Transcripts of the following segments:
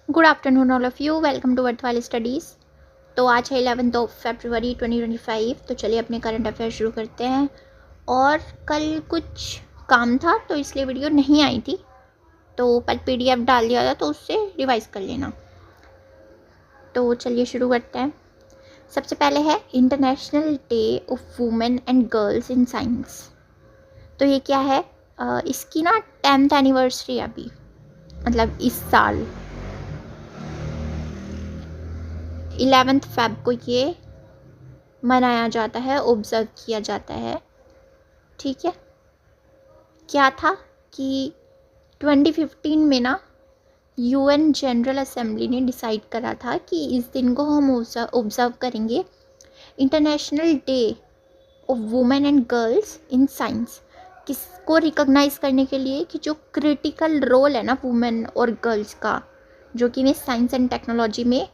Good afternoon all of you, welcome to Worthwhile Studies. तो आज है 11 फरवरी 2025। तो चलिए अपने करंट अफेयर शुरू करते हैं। और कल कुछ काम था तो इसलिए वीडियो नहीं आई थी, तो कल PDF डाल दिया था तो उससे रिवाइज कर लेना। तो चलिए शुरू करते हैं। सबसे पहले है international day of women and girls in science. तो ये क्या है? इसकी ना 10th एनिवर्सरी अभी, मतलब इस साल 11 फेब को ये मनाया जाता है, ऑब्जर्व किया जाता है। ठीक है, क्या था कि 2015 में ना UN जनरल असेंबली ने डिसाइड करा था कि इस दिन को हम ऑब्जर्व करेंगे international day of women and girls in science. किसको रिकॉग्नाइज करने के लिए कि जो क्रिटिकल रोल है ना वुमेन और गर्ल्स का, जो कि वे साइंस एंड टेक्नोलॉजी में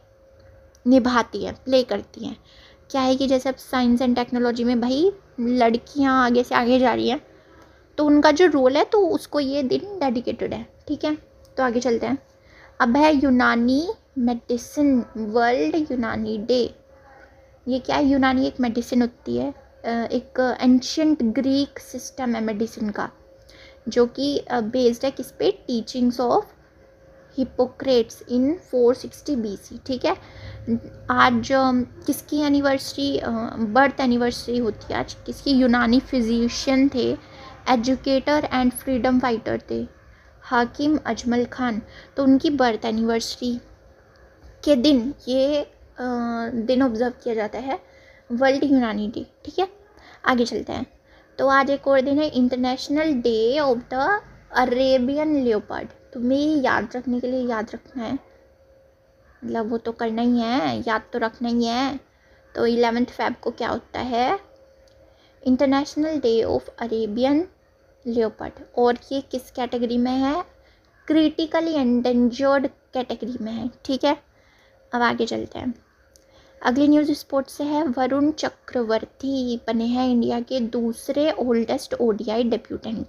निभाती हैं, प्ले करती हैं। क्या है कि जैसे अब साइंस एंड टेक्नोलॉजी में भाई लड़कियां आगे से आगे जा रही हैं, तो उनका जो रोल है तो उसको ये दिन डेडिकेटेड है। ठीक है, तो आगे चलते हैं। अब है यूनानी मेडिसिन, वर्ल्ड यूनानी डे। ये क्या है? यूनानी एक मेडिसिन होती है, एक एंशियंट ग्रीक सिस्टम है मेडिसिन का, जो कि बेस्ड है किस पे? Teachings of Hippocrates in 460 BC। ठीक है, आज किसकी एनिवर्सरी, बर्थ एनिवर्सरी होती है आज किसकी? यूनानी फिजिशियन थे, एजुकेटर एंड फ्रीडम फाइटर थे, हाकिम अजमल खान। तो उनकी बर्थ एनिवर्सरी के दिन ये दिन ऑब्जर्व किया जाता है, वर्ल्ड यूनानी डे। ठीक है, आगे चलते हैं। तो आज एक और दिन है international day of the Arabian leopard. तुम्हें याद रखने के लिए याद रखना है, मतलब वो तो करना ही है, याद तो रखना ही है। तो 11 फेब को क्या होता है? International day of Arabian leopard. और ये किस कैटेगरी में है? क्रिटिकली एंडेंजर्ड कैटेगरी में है। ठीक है, अब आगे चलते हैं। अगली न्यूज़ स्पोर्ट्स से है। वरुण चक्रवर्ती बने हैं इंडिया के दूसरे ओल्डेस्ट ODI डेब्यूटेंट।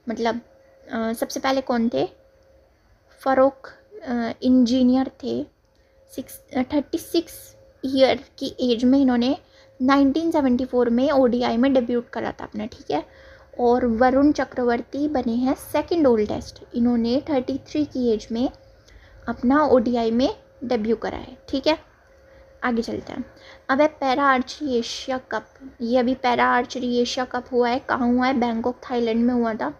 मतलब सबसे पहले कौन थे? फ़ारूक इंजीनियर थे। 36 ईयर की एज में इन्होंने 1974 में ODI में डेब्यूट करा था अपना। ठीक है, और वरुण चक्रवर्ती बने हैं सेकंड ओल्डेस्ट, इन्होंने 33 की एज में अपना ODI में डेब्यू करा है। ठीक है, आगे चलते हैं। अब है पैरा आर्चरी एशिया कप। ये अभी पैरा आर्चरी एशिया कप हुआ है, कहाँ हुआ है? बैंकॉक थाईलैंड में हुआ था।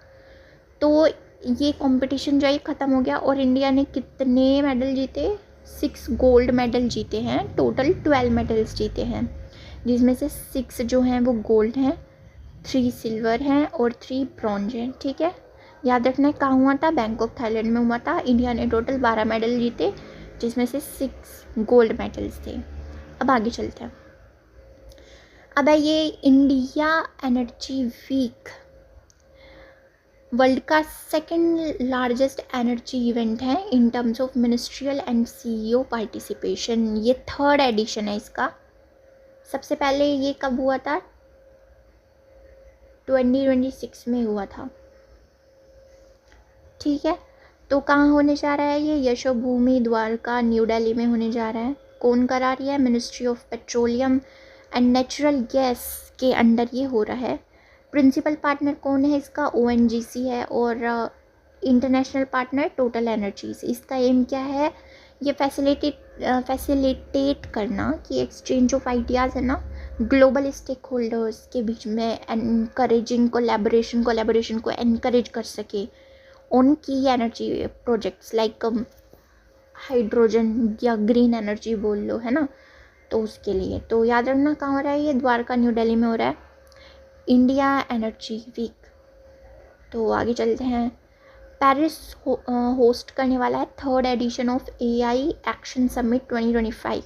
तो ये कंपटीशन जो है ख़त्म हो गया और इंडिया ने कितने मेडल जीते? 6 गोल्ड मेडल जीते हैं, टोटल 12 मेडल्स जीते हैं, जिसमें से 6 जो हैं वो गोल्ड हैं, 3 सिल्वर हैं और 3 ब्रॉन्ज हैं। ठीक है, याद रखना है कहाँ हुआ था? बैंकॉक थाईलैंड में हुआ था। इंडिया ने टोटल 12 मेडल जीते, जिसमें से 6 गोल्ड मेडल्स थे। अब आगे चलते हैं। अब है ये इंडिया एनर्जी वीक, वर्ल्ड का सेकंड लार्जेस्ट एनर्जी इवेंट है in terms of ministerial and CEO participation. ये 3rd एडिशन है इसका। सबसे पहले ये कब हुआ था? 2026 में हुआ था। ठीक है, तो कहाँ होने जा रहा है ये? यशोभूमि द्वारका, न्यू दिल्ली में होने जा रहा है। कौन करा रही है? Ministry of petroleum and natural gas के अंडर ये हो रहा है। प्रिंसिपल पार्टनर कौन है इसका? ONGC है, और इंटरनेशनल पार्टनर टोटल एनर्जीज। इसका एम क्या है? ये फैसिलिटेट करना कि एक्सचेंज ऑफ आइडियाज़ है ना ग्लोबल स्टेक होल्डर्स के बीच में, एनकरेजिंग कोलैबोरेशन को एनकरेज कर सके ऑन की एनर्जी प्रोजेक्ट्स लाइक हाइड्रोजन या ग्रीन एनर्जी बोल लो, है ना, तो उसके लिए। तो याद रखना कहाँ हो रहा है ये? द्वारका न्यू दिल्ली में हो रहा है, इंडिया एनर्जी वीक। तो आगे चलते हैं। पेरिस होस्ट करने वाला है 3rd edition of AI action summit 2025।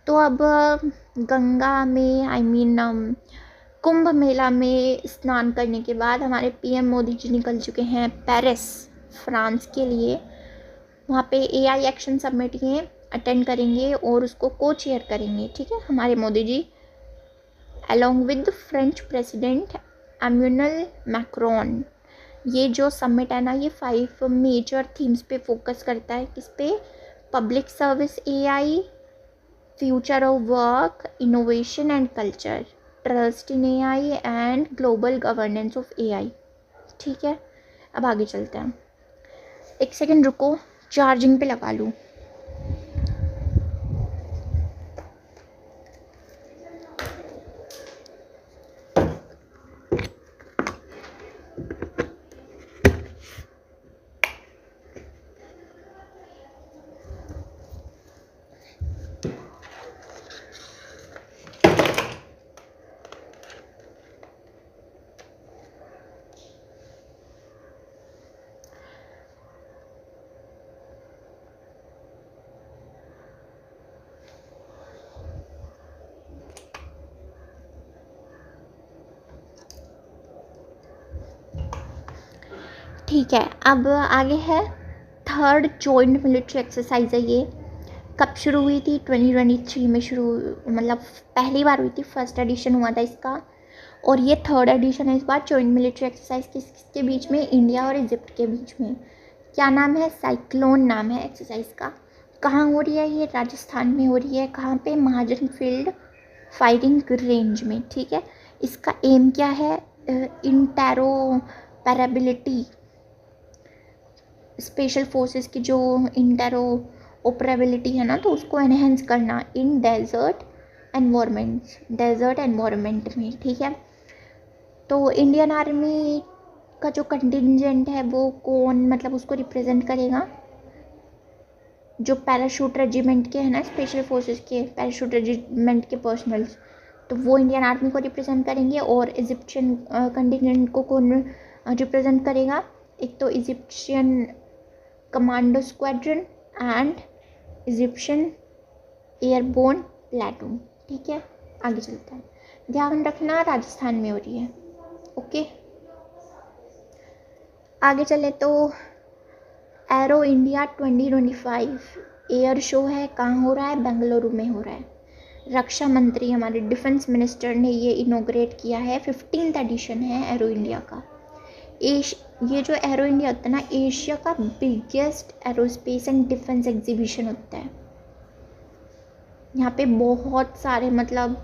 तो अब गंगा में कुंभ मेला में स्नान करने के बाद हमारे PM मोदी जी निकल चुके हैं पेरिस, फ्रांस के लिए। वहाँ पे AI एक्शन समिट ये अटेंड करेंगे और उसको co-chair करेंगे। ठीक है, हमारे Modi ji along with French president Emmanuel Macron. ये जो समिट है ना, ये 5 मेजर थीम्स पे फोकस करता है। किस पे? Public service AI, future of work, innovation and culture, trust in AI and global governance of AI। ठीक है, अब आगे चलते हैं। एक सेकेंड रुको, चार्जिंग पे लगा लूँ। ठीक है, अब आगे है थर्ड जॉइंट मिलिट्री एक्सरसाइज है। ये कब शुरू हुई थी? 2023 में शुरू, मतलब पहली बार हुई थी, फर्स्ट एडिशन हुआ था इसका, और ये थर्ड एडिशन है इस बार। जॉइंट मिलिट्री एक्सरसाइज किसके बीच में? इंडिया और इजिप्ट के बीच में। क्या नाम है? साइक्लोन नाम है एक्सरसाइज का। कहाँ हो रही है ये? राजस्थान में हो रही है। कहाँ पे? महाजन फील्ड फायरिंग रेंज में। ठीक है, इसका एम क्या है? इंटेरोपरेबिलिटी, स्पेशल फोर्सेस की जो इंटेरोपरेबिलिटी है ना, तो उसको एनहेंस करना इन डेजर्ट एनवायरमेंट में। ठीक है, तो इंडियन आर्मी का जो कंटिजेंट है वो कौन, मतलब उसको रिप्रेजेंट करेगा? जो पैराशूट रेजिमेंट के हैं ना, स्पेशल फोर्सेस के पैराशूट रेजिमेंट के पर्सनल्स, तो वो इंडियन आर्मी को रिप्रेजेंट करेंगे। और इजिप्शियन कंटिजेंट को कौन रिप्रेजेंट करेगा? एक तो Egyptian commando squadron and Egyptian airborne platoon. ठीक है, आगे चलते हैं। ध्यान रखना राजस्थान में हो रही है। ओके, आगे चले तो एरो इंडिया 2025 एयर शो है। कहाँ हो रहा है? बेंगलुरु में हो रहा है। रक्षा मंत्री हमारे डिफेंस मिनिस्टर ने ये इनोग्रेट किया है। 15th एडिशन है एरो इंडिया का। ये जो एरो इंडिया होता है ना, एशिया का biggest aerospace and defence exhibition होता है। यहाँ पे बहुत सारे मतलब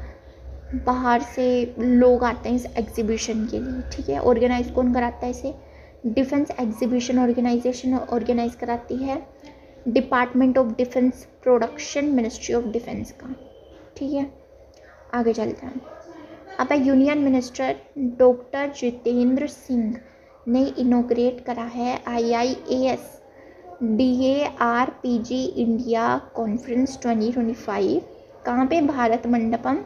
बाहर से लोग आते हैं इस एग्जीबिशन के लिए। ठीक है, ऑर्गेनाइज कौन कराता है इसे? डिफेंस एग्जीबिशन ऑर्गेनाइजेशन ऑर्गेनाइज कराती है department of defence production, ministry of defence का। ठीक है, आगे चलते हैं। अब union minister doctor Jitendra Singh ने इनोग्रेट करा है IIAS DARPG इंडिया कॉन्फ्रेंस 2025। कहाँ पे? भारत मंडपम,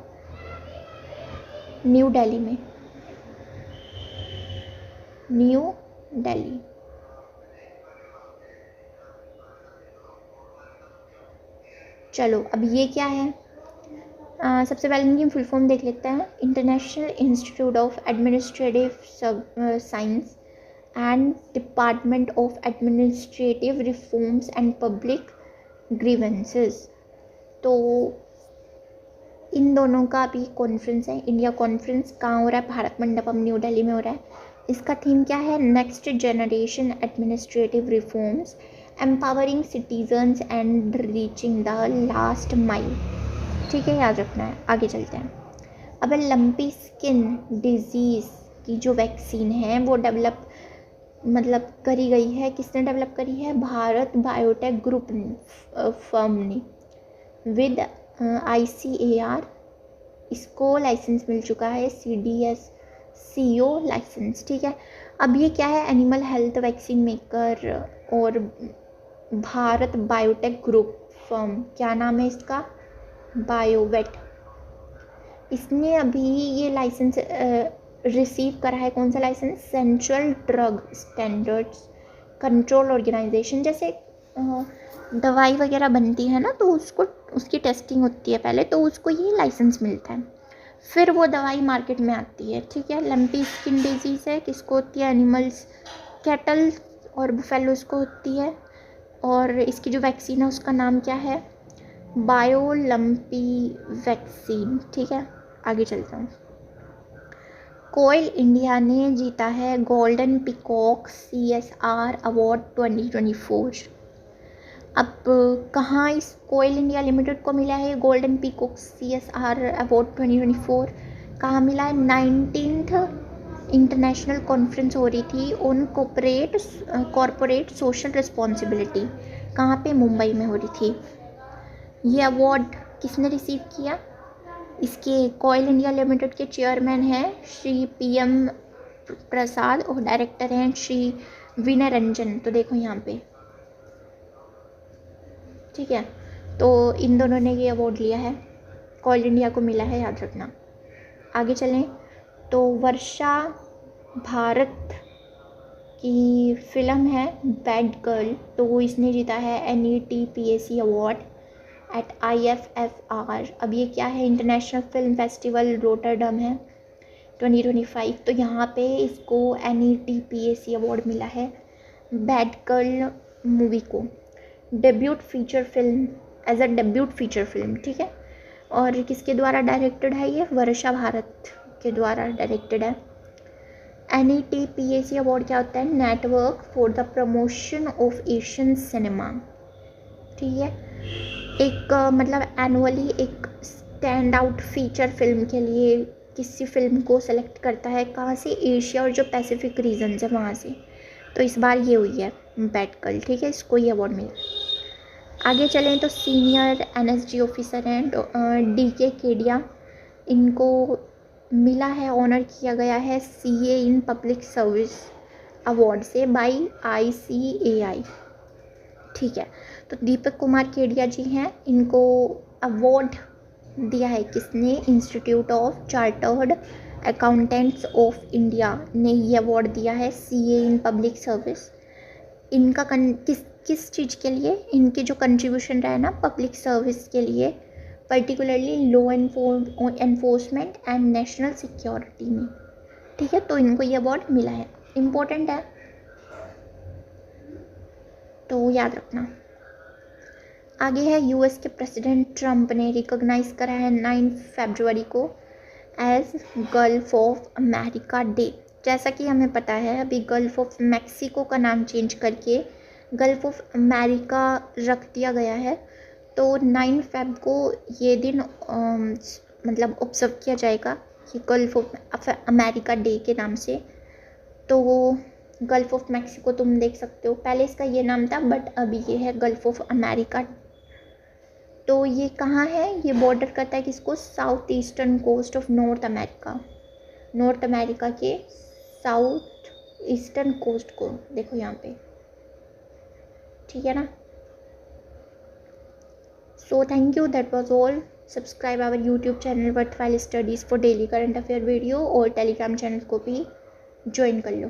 न्यू दिल्ली में। न्यू दिल्ली। चलो, अब ये क्या है? सबसे पहले इनकी फुल फॉर्म देख लेते हैं। International institute of administrative science and department of administrative reforms and public grievances. तो इन दोनों का भी कॉन्फ्रेंस है, इंडिया कॉन्फ्रेंस। कहाँ हो रहा है? भारत मंडपम, न्यू दिल्ली में हो रहा है। इसका थीम क्या है? Next generation administrative reforms, empowering citizens and reaching the last mile. ठीक है, याद रखना है। आगे चलते हैं। अब लंपी स्किन डिजीज़ की जो वैक्सीन है वो डेवलप करी गई है। किसने डेवलप करी है? भारत बायोटेक ग्रुप फर्म ने विद ICAR। इसको लाइसेंस मिल चुका है, CDSCO लाइसेंस। ठीक है, अब ये क्या है? एनिमल हेल्थ वैक्सीन मेकर और भारत बायोटेक ग्रुप फर्म। क्या नाम है इसका? बायोवेट। इसने अभी ये लाइसेंस रिसीव करा है। कौन सा licence? Central drug standards control organisation. जैसे दवाई वगैरह बनती है ना, तो उसकी टेस्टिंग होती है पहले, तो उसको ये लाइसेंस मिलता है, फिर वो दवाई मार्केट में आती है। ठीक है, लंपी स्किन डिजीज़ है। किसको होती है? एनिमल्स, कैटल और बुफेलोस को होती है। और इसकी जो वैक्सीन है उसका नाम क्या है? बायोलंपी वैक्सीन। ठीक है, आगे चलता हूँ। कोयल इंडिया ने जीता है गोल्डन पीकॉक CSR अवार्ड 2024। अब कहाँ इस कोयल इंडिया लिमिटेड को मिला है गोल्डन पीकॉक CSR अवार्ड 2024? कहाँ मिला है? 19th इंटरनेशनल कॉन्फ्रेंस हो रही थी ऑन कॉरपोरेट सोशल रिस्पॉन्सिबिलिटी। कहाँ पे? मुंबई में हो रही थी। ये अवार्ड किसने रिसीव किया? इसके कोयल इंडिया लिमिटेड के चेयरमैन हैं श्री PM प्रसाद और डायरेक्टर हैं श्री विनय रंजन। तो देखो यहाँ पे, ठीक है, तो इन दोनों ने ये अवार्ड लिया है, कोयल इंडिया को मिला है, याद रखना। आगे चलें तो वर्षा भारत की फिल्म है बैड गर्ल, तो इसने जीता है NET-PAC अवार्ड एट IFFR। अब ये क्या है? इंटरनेशनल फिल्म फेस्टिवल रोटरडम है 2025। तो यहाँ पे इसको NET-PAC अवार्ड मिला है बैड गर्ल मूवी को, debut feature film, as a debut feature film, ठीक है। और किसके द्वारा डायरेक्टेड है? ये वर्षा भारत के द्वारा डायरेक्टेड है। NET-PAC अवार्ड क्या होता है? Network for the promotion of Asian cinema, ठीक है। एक मतलब एनुअली एक स्टैंड आउट फीचर फिल्म के लिए किसी फिल्म को सेलेक्ट करता है, कहाँ से? एशिया और जो पैसिफिक रीजन है वहाँ से। तो इस बार ये हुई है बैड गर्ल, ठीक है, इसको ये अवार्ड मिला। आगे चलें तो सीनियर NSG ऑफिसर हैं DK केडिया, इनको मिला है, ऑनर किया गया है CA in public service award से बाय ICAI, ठीक है। तो दीपक कुमार केडिया जी हैं, इनको अवार्ड दिया है किसने? Institute of chartered accountants of India ने ये अवार्ड दिया है CA इन पब्लिक सर्विस। इनका किस चीज़ के लिए? इनके जो कंट्रीब्यूशन रहा है ना पब्लिक सर्विस के लिए, particularly law enforcement and national security में, ठीक है। तो इनको ये अवार्ड मिला है, इम्पोर्टेंट है, तो याद रखना। आगे है US के प्रेसिडेंट ट्रंप ने रिकॉग्नाइज करा है 9 फरवरी को as Gulf of America day. जैसा कि हमें पता है अभी गल्फ ऑफ मैक्सिको का नाम चेंज करके गल्फ ऑफ अमेरिका रख दिया गया है। तो 9 फेब को ये दिन मतलब ऑब्जर्व किया जाएगा कि गल्फ ऑफ अमेरिका डे के नाम से। तो गल्फ ऑफ मैक्सिको तुम देख सकते हो, पहले इसका ये नाम था बट अभी ये है गल्फ ऑफ अमेरिका। तो ये कहाँ है? ये बॉर्डर करता है किसको? South eastern coast of North America, North America के साउथ ईस्टर्न कोस्ट को देखो यहाँ पे, ठीक है ना। So thank you, that was all. Subscribe our YouTube channel Worthwhile Studies for daily current affair video, और टेलीग्राम चैनल को भी ज्वाइन कर लो।